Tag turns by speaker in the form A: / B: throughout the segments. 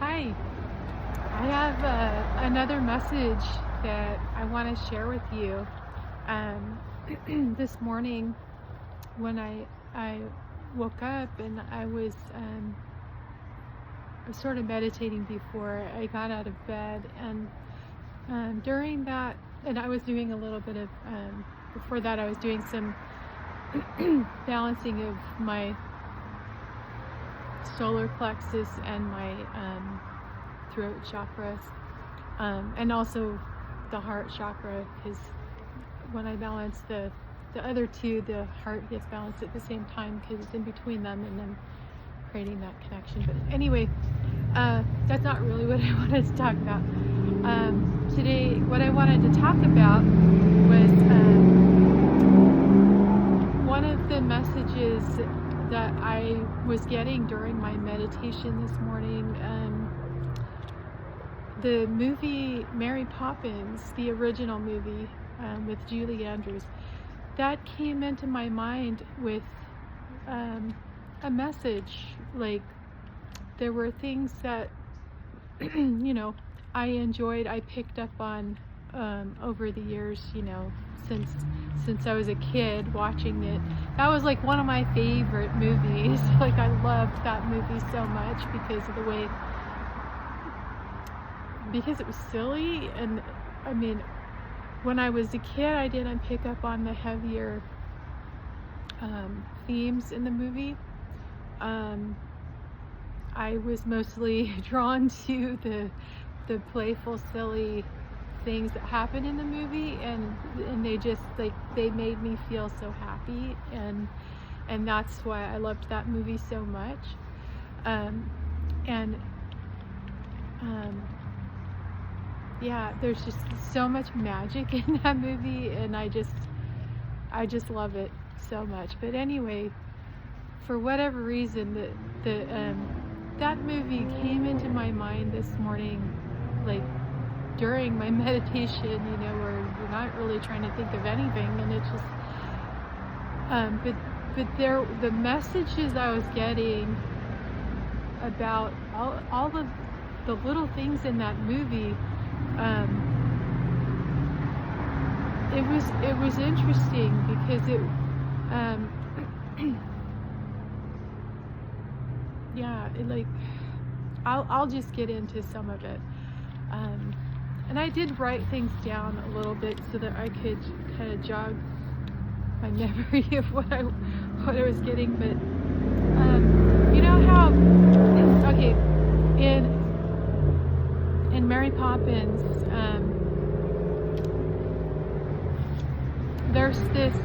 A: Hi, I have another message that I want to share with you. Um, this morning, when I woke up and I was sort of meditating before I got out of bed, and during that, and I was doing a little bit of before that, I was doing some balancing of my solar plexus and my throat chakras, and also the heart chakra, because when I balance the other two, the heart gets balanced at the same time because it's in between them and then creating that connection. But anyway, that's not really what I wanted to talk about. Today, what I wanted to talk about was one of the messages that I was getting during my meditation this morning. The movie Mary Poppins, the original movie with Julie Andrews, that came into my mind with a message. Like, there were things that I enjoyed, I picked up on over the years, since I was a kid watching it. That was like one of my favorite movies. Like, I loved that movie so much because of the way, because it was silly. And I mean, when I was a kid, I didn't pick up on the heavier themes in the movie. I was mostly drawn to the playful, silly things that happen in the movie, and they just, like, they made me feel so happy, and that's why I loved that movie so much. Yeah, there's just so much magic in that movie, and I just love it so much. But anyway, for whatever reason, that movie came into my mind this morning, like during my meditation, where you're not really trying to think of anything, and it's just but the messages I was getting about all the little things in that movie, it was interesting because it yeah, like, I'll just get into some of it, and I did write things down a little bit so that I could kind of jog my memory of what I was getting. But you know how, okay, in Mary Poppins, there's this,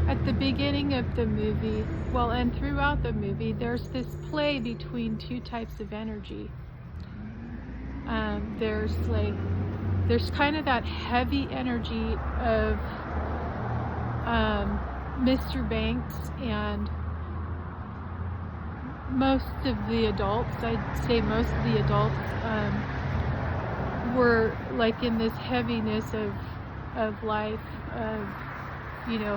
A: at the beginning of the movie, well, and throughout the movie, there's this play between two types of energy. There's kind of that heavy energy of Mr. Banks, and most of the adults, I'd say most of the adults, were like in this heaviness of life, of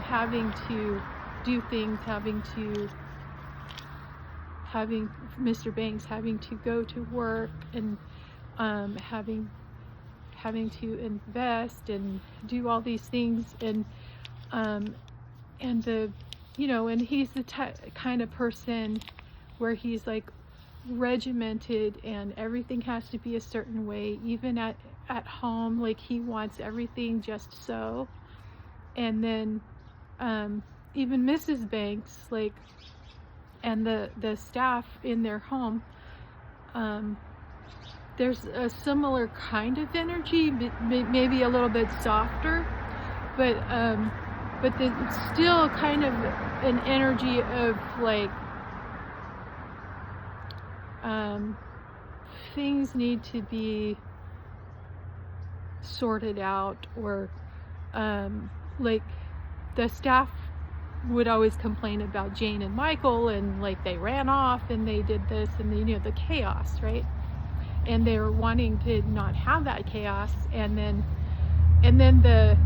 A: having to do things, having Mr. Banks having to go to work, and having to invest and do all these things, and and he's the kind of person where he's like regimented, and everything has to be a certain way, even at home. Like, he wants everything just so. And then even Mrs. Banks, like, and the staff in their home, there's a similar kind of energy, maybe a little bit softer, but it's still kind of an energy of, like, things need to be sorted out, or like, the staff would always complain about Jane and Michael, and like, they ran off and they did this, and the chaos, right? And they were wanting to not have that chaos, and then the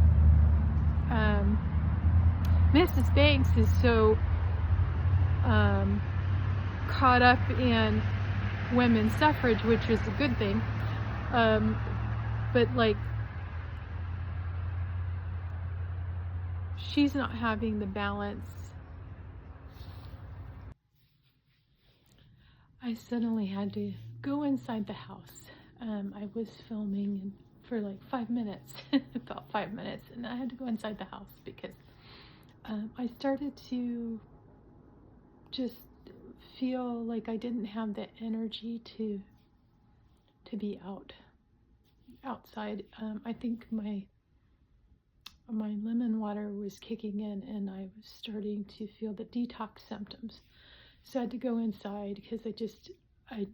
A: Mrs. Banks is so caught up in women's suffrage, which is a good thing. But like, she's not having the balance. I suddenly had to go inside the house. I was filming for like 5 minutes, about 5 minutes, and I had to go inside the house because I started to just feel like I didn't have the energy to be outside. I think my lemon water was kicking in, and I was starting to feel the detox symptoms. So I had to go inside because I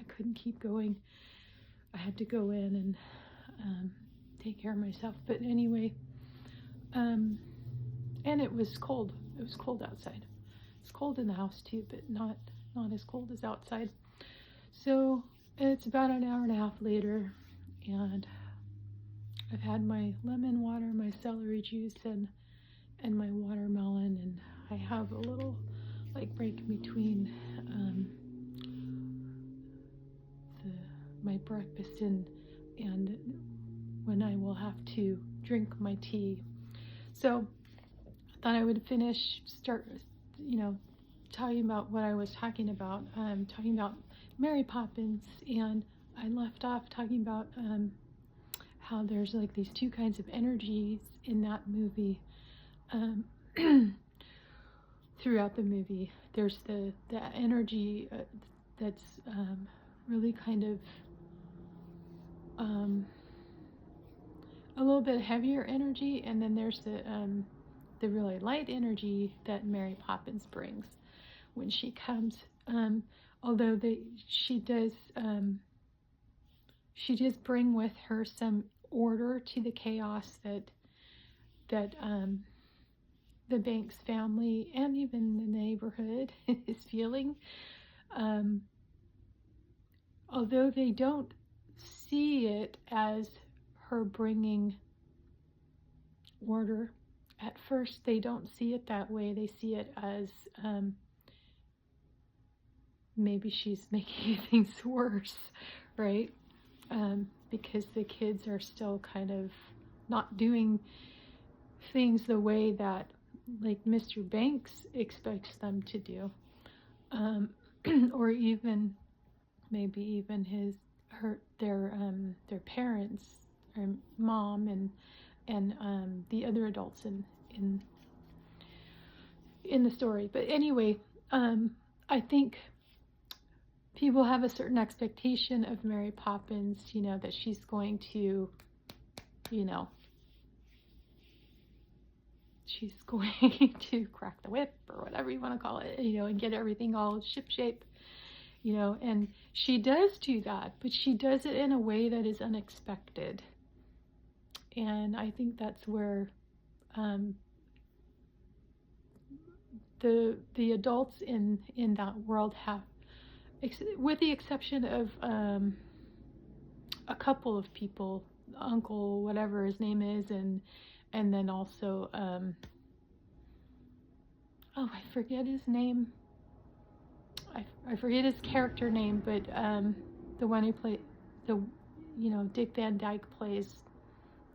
A: couldn't keep going. I had to go in and take care of myself. But anyway, and it was cold. It was cold outside. It's cold in the house too, but not as cold as outside. So it's about an hour and a half later, and I've had my lemon water, my celery juice, and my watermelon, and I have a little like break between my breakfast and when I will have to drink my tea. So I thought I would start talking about what I was talking about, talking about Mary Poppins, and I left off talking about how there's like these two kinds of energies in that movie. Throughout the movie, there's the energy that's really kind of a little bit heavier energy, and then there's the really light energy that Mary Poppins brings when she comes. Although she does bring with her some order to the chaos that the Banks family and even the neighborhood is feeling. Although they don't see it as her bringing order at first, they don't see it that way. They see it as maybe she's making things worse, right? Because the kids are still kind of not doing things the way that like Mr. Banks expects them to do, or even maybe even their parents, or mom and the other adults in the story. But anyway, I think people have a certain expectation of Mary Poppins, that she's going to, she's going to crack the whip or whatever you want to call it, and get everything all shipshape, and she does do that, but she does it in a way that is unexpected. And I think that's where the adults in that world have, with the exception of a couple of people, Uncle whatever his name is, and then also I forget his name. I forget his character name, but the one who played Dick Van Dyke plays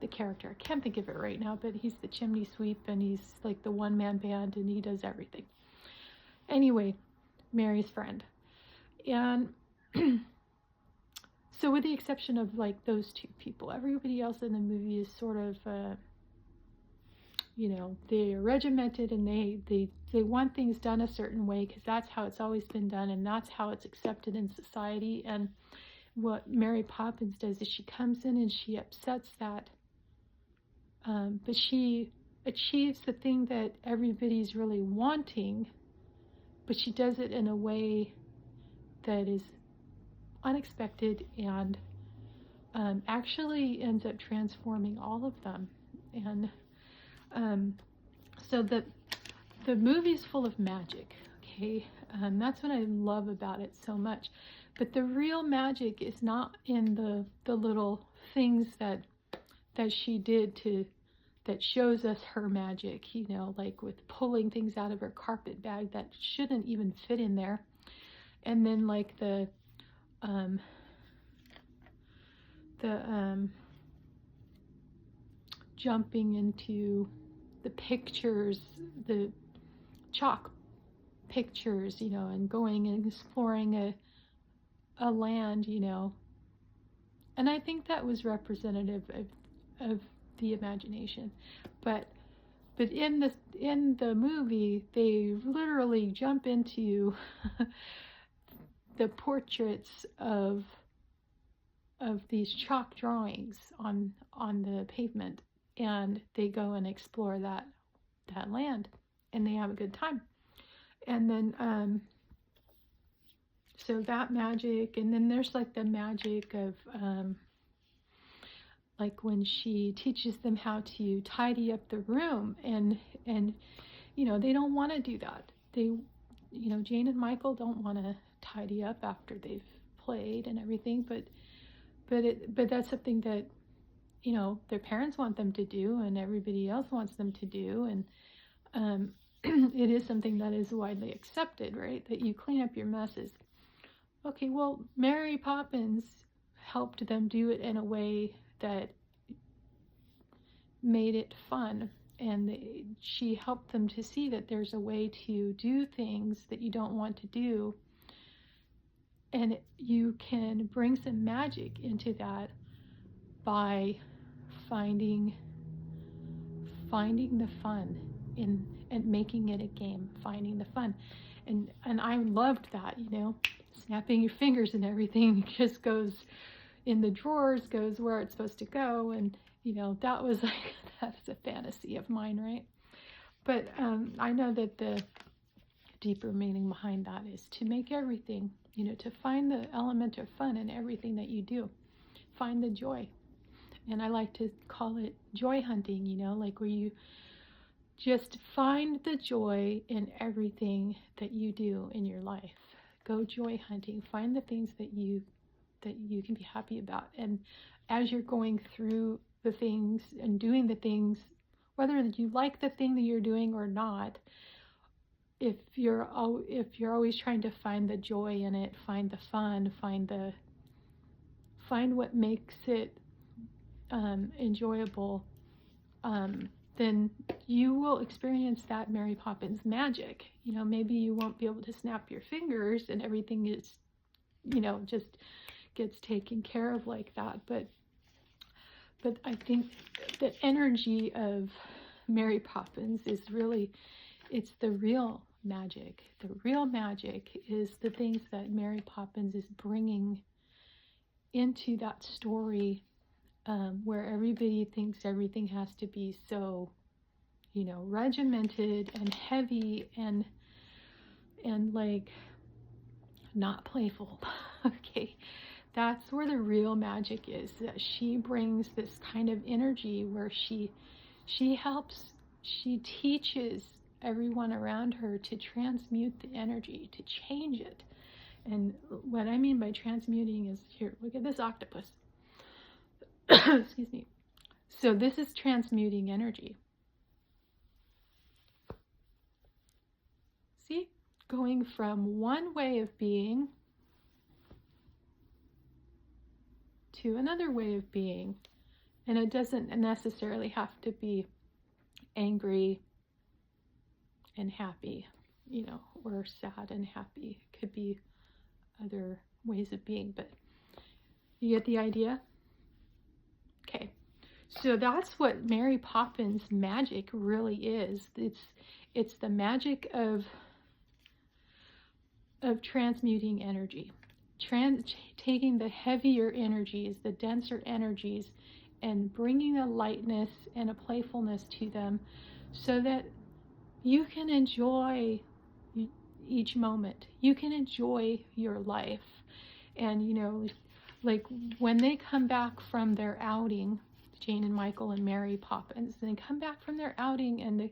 A: the character. I can't think of it right now, but he's the chimney sweep, and he's like the one-man band, and he does everything. Anyway, Mary's friend. And so with the exception of like those two people, everybody else in the movie is sort of they're regimented, and they want things done a certain way because that's how it's always been done, and that's how it's accepted in society. And what Mary Poppins does is she comes in and she upsets that, but she achieves the thing that everybody's really wanting, but she does it in a way that is unexpected and actually ends up transforming all of them. And so the movie's full of magic, okay? That's what I love about it so much. But the real magic is not in the little things that she did that shows us her magic, like with pulling things out of her carpet bag that shouldn't even fit in there. And then like the jumping into the pictures, the chalk pictures, you know, and going and exploring a land, you know. And I think that was representative of the imagination. But in the movie, they literally jump into the portraits of these chalk drawings on the pavement, and they go and explore that land, and they have a good time. And then so that magic, and then there's like the magic of like when she teaches them how to tidy up the room, and you know, they don't want to do that. They, you know, Jane and Michael don't want to tidy up after they've played and everything, but that's something that, you know, their parents want them to do, and everybody else wants them to do, and it is something that is widely accepted, right? That you clean up your messes. Okay, well, Mary Poppins helped them do it in a way that made it fun, and she helped them to see that there's a way to do things that you don't want to do, and you can bring some magic into that by finding the fun in, and making it a game, finding the fun. And I loved that, you know, snapping your fingers and everything just goes in the drawers, goes where it's supposed to go. And, you know, that was like, that's a fantasy of mine, right? But I know that the deeper meaning behind that is to make everything, you know, to find the element of fun in everything that you do. Find the joy. And I like to call it joy hunting, you know, like where you just find the joy in everything that you do in your life. Go joy hunting. Find the things that you can be happy about. And as you're going through the things and doing the things, whether you like the thing that you're doing or not, if you're always trying to find the joy in it, find the fun, find what makes it enjoyable, then you will experience that Mary Poppins magic. You know, maybe you won't be able to snap your fingers and everything is, you know, just gets taken care of like that. But I think the energy of Mary Poppins is really, it's the real magic. The real magic is the things that Mary Poppins is bringing into that story, where everybody thinks everything has to be so, you know, regimented and heavy and like not playful. Okay, that's where the real magic is. That she brings this kind of energy where she teaches everyone around her to transmute the energy, to change it. And what I mean by transmuting is, here, look at this octopus. Excuse me. So this is transmuting energy. See? Going from one way of being to another way of being. And it doesn't necessarily have to be angry and happy, you know, or sad and happy. It could be other ways of being, but you get the idea? Okay, so that's what Mary Poppins magic really is. It's the magic of transmuting energy, taking the heavier energies, the denser energies, and bringing a lightness and a playfulness to them, so that you can enjoy each moment. You can enjoy your life. And, you know, like when they come back from their outing, Jane and Michael and Mary Poppins, and they come back from their outing and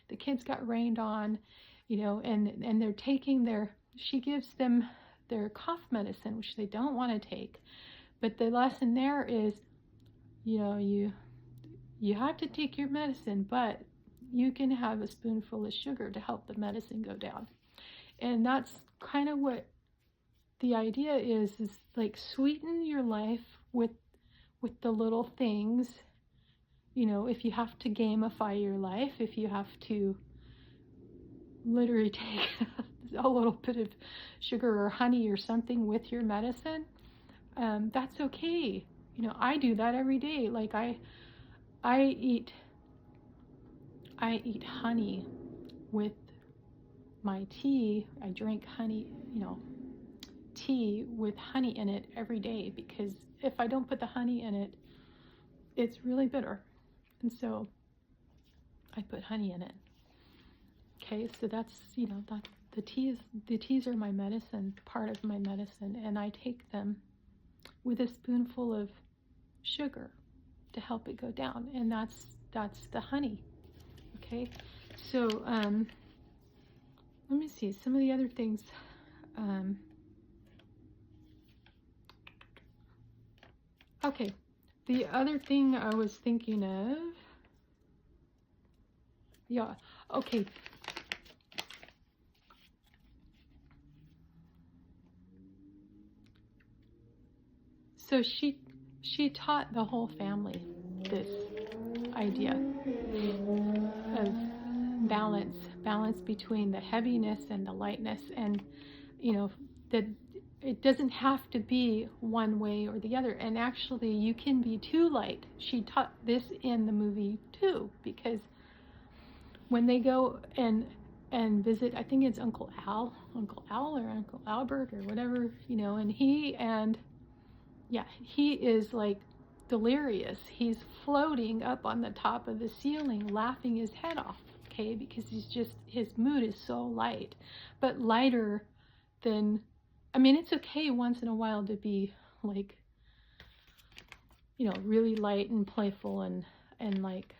A: the kids got rained on, you know, and they're taking she gives them their cough medicine, which they don't want to take. But the lesson there is, you know, you have to take your medicine, but you can have a spoonful of sugar to help the medicine go down. And that's kind of what the idea is like sweeten your life with the little things. You know, if you have to gamify your life, if you have to literally take a little bit of sugar or honey or something with your medicine, that's okay. You know, I do that every day. Like I eat honey with my tea. I drink honey, you know, tea with honey in it every day, because if I don't put the honey in it, it's really bitter. And so I put honey in it. Okay, so that's, you know, that the teas are my medicine, part of my medicine, and I take them with a spoonful of sugar to help it go down, and that's the honey. Okay, so let me see some of the other things. Okay, the other thing I was thinking of, yeah, okay. So she taught the whole family this idea of balance between the heaviness and the lightness, and you know that it doesn't have to be one way or the other, and actually you can be too light. She taught this in the movie too, because when they go and visit, I think it's Uncle Al or Uncle Albert or whatever, you know, and he is like delirious. He's floating up on the top of the ceiling, laughing his head off, okay, because his mood is so light, but lighter than, I mean, it's okay once in a while to be like, you know, really light and playful and like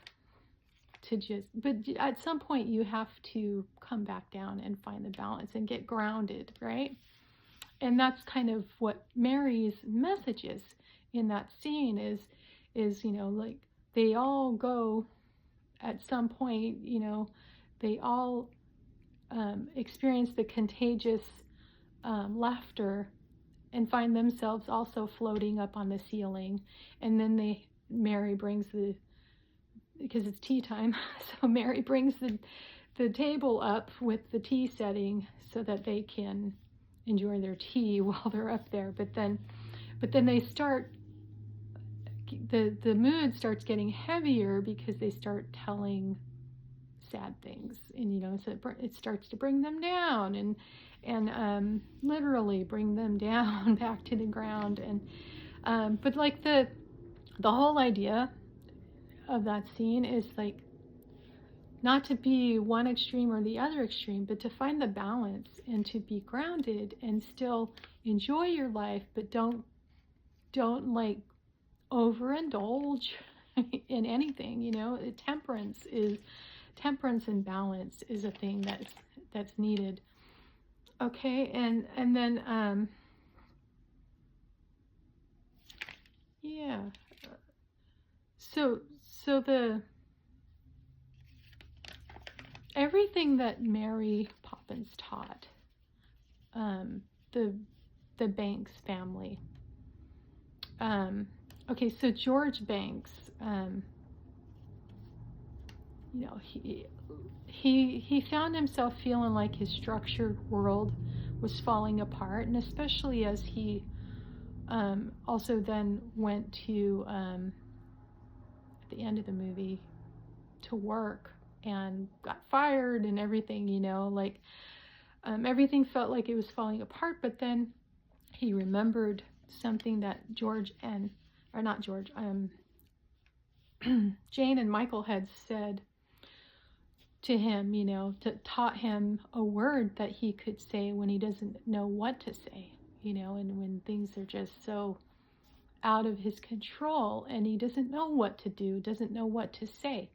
A: to just, but at some point you have to come back down and find the balance and get grounded, right? And that's kind of what Mary's message is in that scene is, you know, like they all go at some point, you know, they all experience the contagious laughter and find themselves also floating up on the ceiling. And then Mary brings because it's tea time, so Mary brings the table up with the tea setting so that they can enjoy their tea while they're up there. But then they start, the mood starts getting heavier because they start telling sad things, and you know, so it starts to bring them down and literally bring them down back to the ground. And but like the whole idea of that scene is like not to be one extreme or the other extreme, but to find the balance and to be grounded and still enjoy your life, but don't like overindulge in anything, you know. Temperance and balance is a thing that's needed. Okay, and then yeah, so the everything that Mary Poppins taught the Banks family. Okay, so George Banks, you know, he found himself feeling like his structured world was falling apart, and especially as he also then went to at the end of the movie to work and got fired and everything, you know, like everything felt like it was falling apart. But then he remembered something that Jane and Michael had said to him, you know, taught him a word that he could say when he doesn't know what to say, you know, and when things are just so out of his control and he doesn't know what to do, doesn't know what to say.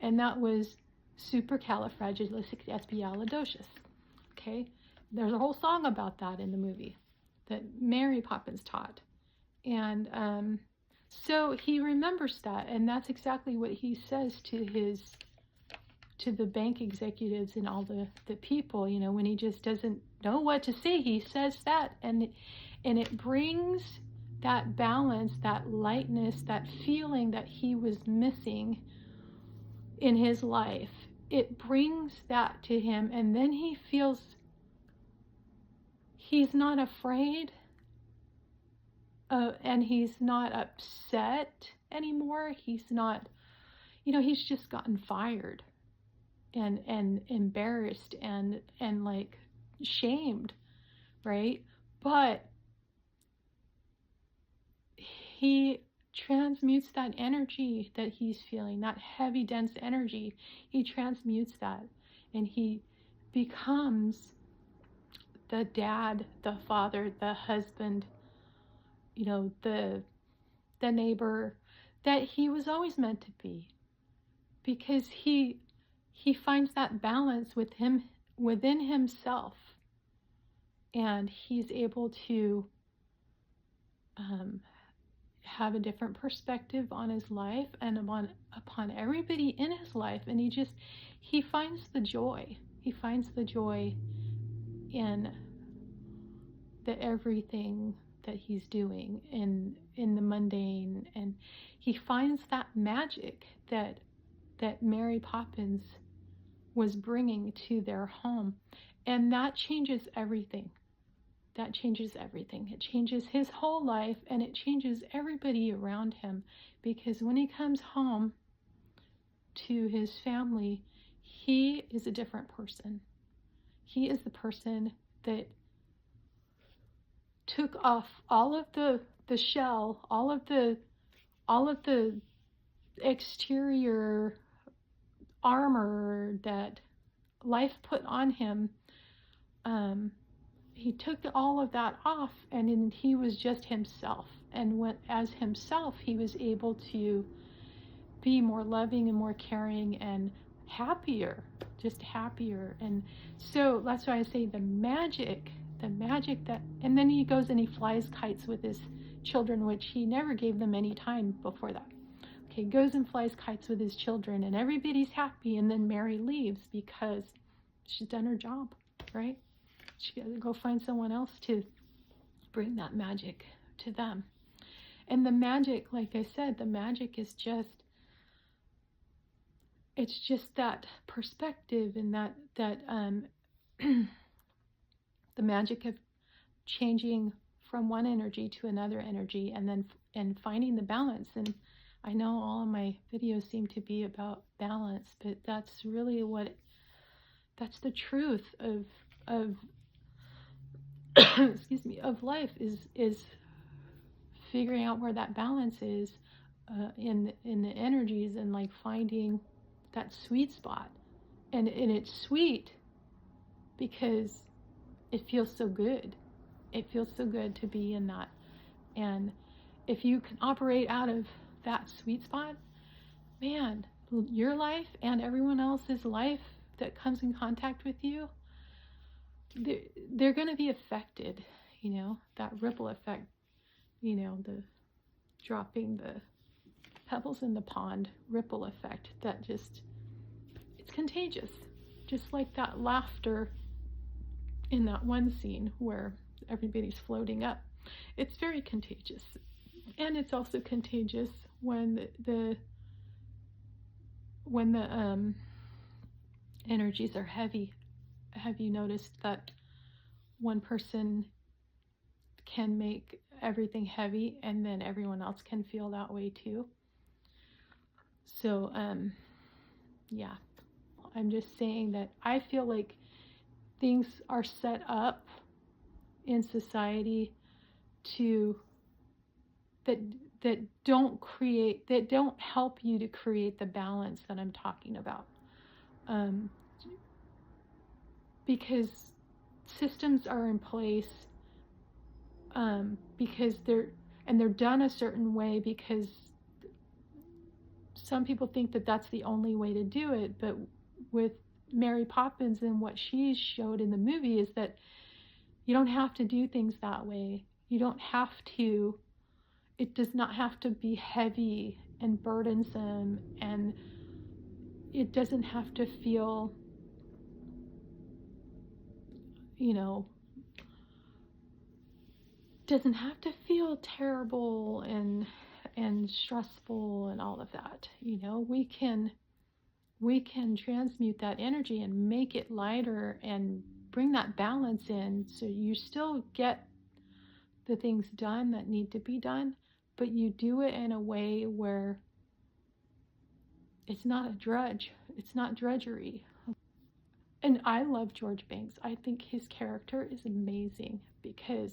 A: And that was supercalifragilisticexpialidocious. Okay, there's a whole song about that in the movie that Mary Poppins taught. And so he remembers that, and that's exactly what he says to the bank executives and all the people, you know, when he just doesn't know what to say. He says that, and it brings that balance, that lightness, that feeling that he was missing in his life. It brings that to him, and then he feels he's not afraid, and he's not upset anymore. He's not, he's just gotten fired and embarrassed and like shamed, right? But he transmutes that energy that he's feeling, that heavy, dense energy. He transmutes that, and he becomes the dad, the father, the husband, the neighbor that he was always meant to be, because he finds that balance within himself, and he's able to have a different perspective on his life and upon everybody in his life, and he finds the joy. He finds the joy in the everything that he's doing in the mundane, and he finds that magic that Mary Poppins was bringing to their home, and that changes everything. That changes everything. It changes his whole life, and it changes everybody around him, because when he comes home to his family, he is a different person. He is the person that took off all of the shell, all of the exterior armor that life put on him. He took all of that off, and then he was just himself. And as himself, he was able to be more loving and more caring and happier, just happier. And so that's why I say the magic that, and then he goes and he flies kites with his children, which he never gave them any time before that. Okay, goes and flies kites with his children, and everybody's happy, and then Mary leaves because she's done her job, right? She got to go find someone else to bring that magic to them. And the magic, like I said, the magic is it's just that perspective, and that the magic of changing from one energy to another energy, and finding the balance. And I know all of my videos seem to be about balance, but that's really that's the truth of excuse me, of life, is figuring out where that balance is in the energies, and like finding that sweet spot. And it's sweet because it feels so good. It feels so good to be in that. And if you can operate out of that sweet spot, man, your life and everyone else's life that comes in contact with you, they're going to be affected, that ripple effect, the dropping the pebbles in the pond ripple effect, that it's contagious. Just like that laughter in that one scene where everybody's floating up. It's very contagious. And it's also contagious when the energies are heavy. Have you noticed that one person can make everything heavy, and then everyone else can feel that way too? So, yeah, I'm just saying that I feel like things are set up in society that don't help you to create the balance that I'm talking about. Because systems are in place because they're done a certain way, because some people think that that's the only way to do it. But with Mary Poppins and what she showed in the movie is that you don't have to do things that way. You don't have to. It does not have to be heavy and burdensome, and it doesn't have to feel, you know, doesn't have to feel terrible and stressful and all of that. You know, we can transmute that energy and make it lighter and bring that balance in, so you still get the things done that need to be done, but you do it in a way where it's not a drudge. It's not drudgery. And I love George Banks. I think his character is amazing because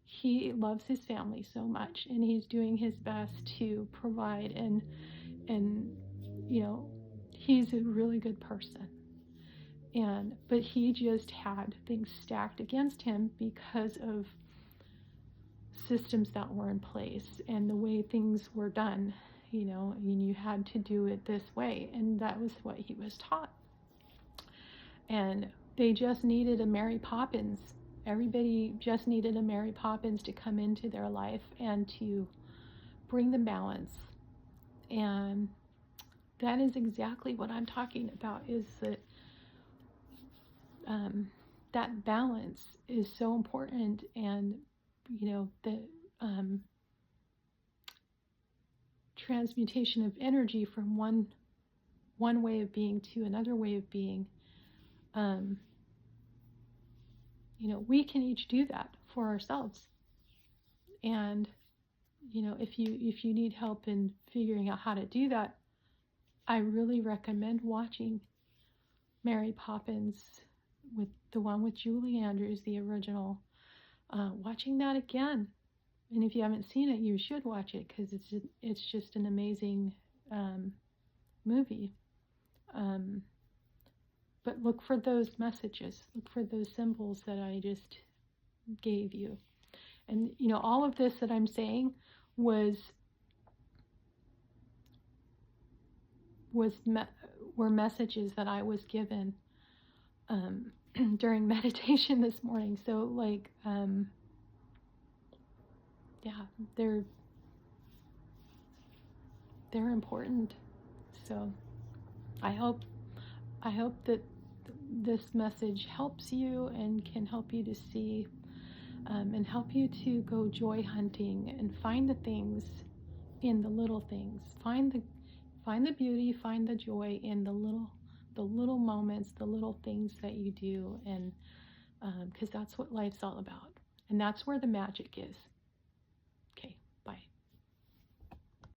A: he loves his family so much, and he's doing his best to provide, and you know, he's a really good person. But he just had things stacked against him because of systems that were in place and the way things were done, you know, and you had to do it this way, and that was what he was taught. And they just needed a Mary Poppins. Everybody just needed a Mary Poppins to come into their life and to bring the balance. And that is exactly what I'm talking about, is that that balance is so important. And you know, the transmutation of energy from one way of being to another way of being, you know, we can each do that for ourselves. And you know, if you need help in figuring out how to do that, I really recommend watching Mary Poppins, with the one with Julie Andrews, the original. Watching that again, and if you haven't seen it, you should watch it, because it's just an amazing movie. But look for those messages, look for those symbols that I just gave you. And you know, all of this that I'm saying were messages that I was given during meditation this morning. So like, yeah, they're important. So I hope that this message helps you and can help you to see, and help you to go joy hunting and find the things in the little things. Find the beauty, find the joy in the little moments, the little things that you do, and because that's what life's all about, and that's where the magic is.